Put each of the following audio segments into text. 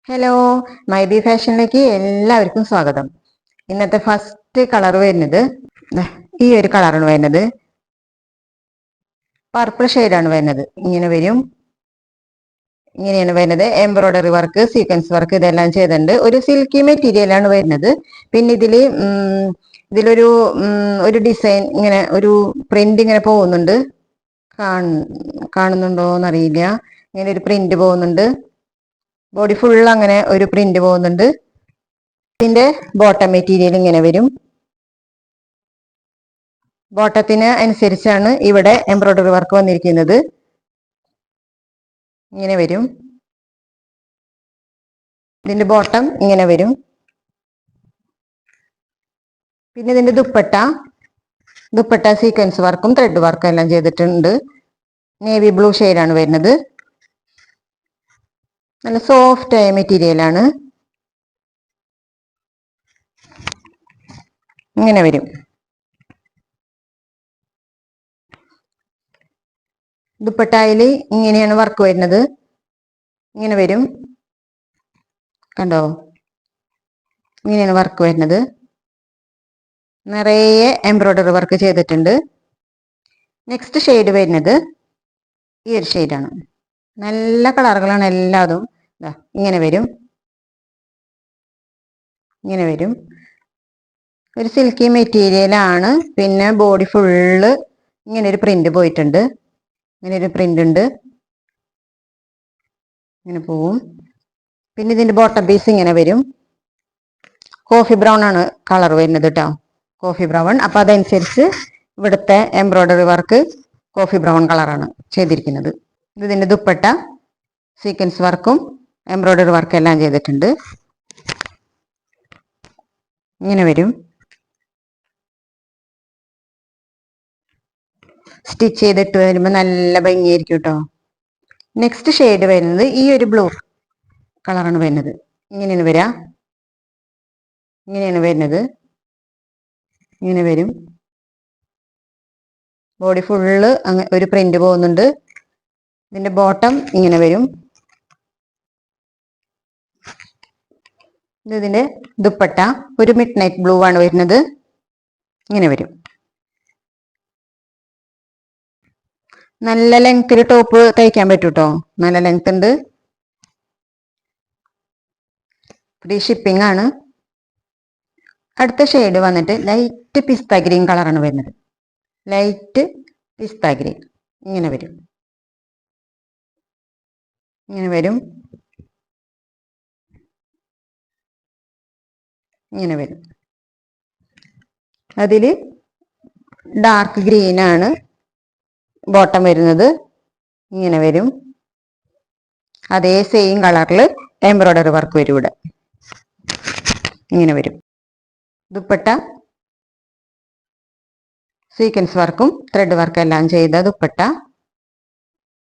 Hello, മൈബി ഫാഷനിലേക്ക് എല്ലാവർക്കും സ്വാഗതം. ഇന്നത്തെ ഫസ്റ്റ് കളർ വരുന്നത് ഈ ഒരു കളറാണ് വരുന്നത്. പർപ്പിൾ ഷെയ്ഡാണ് വരുന്നത്. ഇങ്ങനെയാണ് വരുന്നത്. എംബ്രോയിഡറി വർക്ക്, സീക്വൻസ് വർക്ക് ഇതെല്ലാം ചെയ്തിട്ടുണ്ട്. ഒരു സിൽക്കി മെറ്റീരിയൽ ആണ് വരുന്നത്. പിന്നെ ഇതിലൊരു ഒരു ഡിസൈൻ ഇങ്ങനെ ഒരു പ്രിന്റ് ഇങ്ങനെ പോകുന്നുണ്ട്. കാണുന്നുണ്ടോന്നറിയില്ല. ഇങ്ങനെ ഒരു പ്രിന്റ് പോകുന്നുണ്ട്. ബോഡി ഫുൾ അങ്ങനെ ഒരു പ്രിന്റ് പോകുന്നുണ്ട്. ഇതിന്റെ ബോട്ടം മെറ്റീരിയൽ ഇങ്ങനെ വരും. ബോട്ടത്തിന് അനുസരിച്ചാണ് ഇവിടെ എംബ്രോയിഡറി വർക്ക് വന്നിരിക്കുന്നത്. ഇങ്ങനെ വരും. ഇതിന്റെ ബോട്ടം ഇങ്ങനെ വരും. പിന്നെ ഇതിന്റെ ദുപ്പട്ട സീക്വൻസ് വർക്കും ത്രെഡ് വർക്കും എല്ലാം ചെയ്തിട്ടുണ്ട്. നേവി ബ്ലൂ ഷെയ്ഡാണ് വരുന്നത്. നല്ല സോഫ്റ്റ് ആയ മെറ്റീരിയൽ ആണ്. ഇങ്ങനെ വരും. ദുപ്പട്ടയിൽ ഇങ്ങനെയാണ് വർക്ക് വരുന്നത്. ഇങ്ങനെ വരും. കണ്ടോ? ഇങ്ങനെയാണ് വർക്ക് വരുന്നത്. നിറയെ എംബ്രോയിഡറി വർക്ക് ചെയ്തിട്ടുണ്ട്. നെക്സ്റ്റ് ഷെയ്ഡ് വരുന്നത് ഈ ഒരു ഷെയ്ഡാണ്. നല്ല കളറുകളാണ് എല്ലാതും. ഇങ്ങനെ വരും. ഇങ്ങനെ വരും. ഒരു സിൽക്കി മെറ്റീരിയൽ ആണ്. പിന്നെ ബോഡി ഫുള്ള് ഇങ്ങനെ ഒരു പ്രിന്റ് പോയിട്ടുണ്ട്. ഇങ്ങനെ ഒരു പ്രിന്റ് ഉണ്ട്. ഇങ്ങനെ പോവും. പിന്നെ ഇതിന്റെ ബോട്ടം പീസ് ഇങ്ങനെ വരും. കോഫി ബ്രൗൺ ആണ് കളർ വരുന്നത് കേട്ടോ. Coffee brown. അപ്പൊ അതനുസരിച്ച് ഇവിടുത്തെ എംബ്രോയിഡറി വർക്ക് കോഫി ബ്രൗൺ കളറാണ് ചെയ്തിരിക്കുന്നത്. ഇതിന്റെ ദുപ്പട്ട സീക്വൻസ് വർക്കും എംബ്രോയിഡറി വർക്കും എല്ലാം ചെയ്തിട്ടുണ്ട്. ഇങ്ങനെ വരും. സ്റ്റിച്ച് ചെയ്തിട്ട് വരുമ്പോൾ നല്ല ഭംഗിയായിരിക്കും കേട്ടോ. നെക്സ്റ്റ് ഷെയ്ഡ് വരുന്നത് ഈ ഒരു ബ്ലൂ കളറാണ് വരുന്നത്. ഇങ്ങനെയാണ് വരിക. ഇങ്ങനെയാണ് വരുന്നത്. ഇങ്ങനെ വരും. ബോഡി ഫുള്ള് ഒരു പ്രിന്റ് പോകുന്നുണ്ട്. ഇതിന്റെ ബോട്ടം ഇങ്ങനെ വരും. ഇതിന്റെ ദുപ്പട്ട ഒരു മിഡ് നൈറ്റ് ബ്ലൂ ആണ് വരുന്നത്. ഇങ്ങനെ വരും. നല്ല ലെങ്ത്തിൽ ടോപ്പ് തയ്ക്കാൻ പറ്റും കേട്ടോ. നല്ല ലെങ്ത് ഉണ്ട്. ഫ്രീ ഷിപ്പിംഗ് ആണ്. അടുത്ത ഷെയ്ഡ് വന്നിട്ട് ലൈറ്റ് പിസ്ത ഗ്രീൻ കളറാണ് വരുന്നത്. ലൈറ്റ് പിസ്ത ഗ്രീൻ. ഇങ്ങനെ വരും. ഇങ്ങനെ വരും. ഇങ്ങനെ വരും. അതില് ഡാർക്ക് ഗ്രീൻ ആണ് ബോട്ടം വരുന്നത്. ഇങ്ങനെ വരും. അതേ സെയിം കളറിൽ എംബ്രോയിഡറി വർക്ക് വരും ഇവിടെ. ഇങ്ങനെ വരും. ദുപ്പട്ട സീക്വൻസ് വർക്കും ത്രെഡ് വർക്കും എല്ലാം ചെയ്ത ദുപ്പട്ട.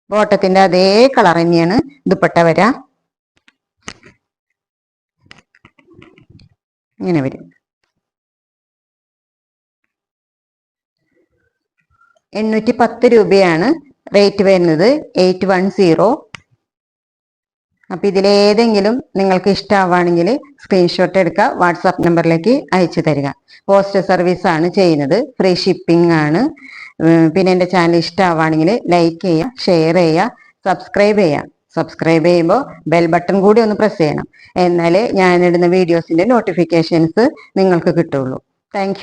ബോട്ടത്തിന്റെ അതേ കളർ തന്നെയാണ് ദുപ്പട്ട വരാ. ഇങ്ങനെ വരും. 810 രൂപയാണ് റേറ്റ് വരുന്നത്. 810. അപ്പൊ ഇതിലേതെങ്കിലും നിങ്ങൾക്ക് ഇഷ്ടമാവുകയാണെങ്കിൽ സ്ക്രീൻഷോട്ട് എടുക്കുക, വാട്സാപ്പ് നമ്പറിലേക്ക് അയച്ചു തരിക. പോസ്റ്റൽ സർവീസ് ആണ് ചെയ്യുന്നത്. ഫ്രീ ഷിപ്പിംഗ് ആണ്. പിന്നെ എൻ്റെ ചാനൽ ഇഷ്ടമാവുകയാണെങ്കിൽ ലൈക്ക് ചെയ്യുക, ഷെയർ ചെയ്യുക, സബ്സ്ക്രൈബ് ചെയ്യുക. സബ്സ്ക്രൈബ് ചെയ്യുമ്പോൾ ബെൽ ബട്ടൺ കൂടി ഒന്ന് പ്രസ് ചെയ്യണം. എന്നാലേ ഞാനിടുന്ന വീഡിയോസിന്റെ നോട്ടിഫിക്കേഷൻസ് നിങ്ങൾക്ക് കിട്ടുള്ളൂ. താങ്ക്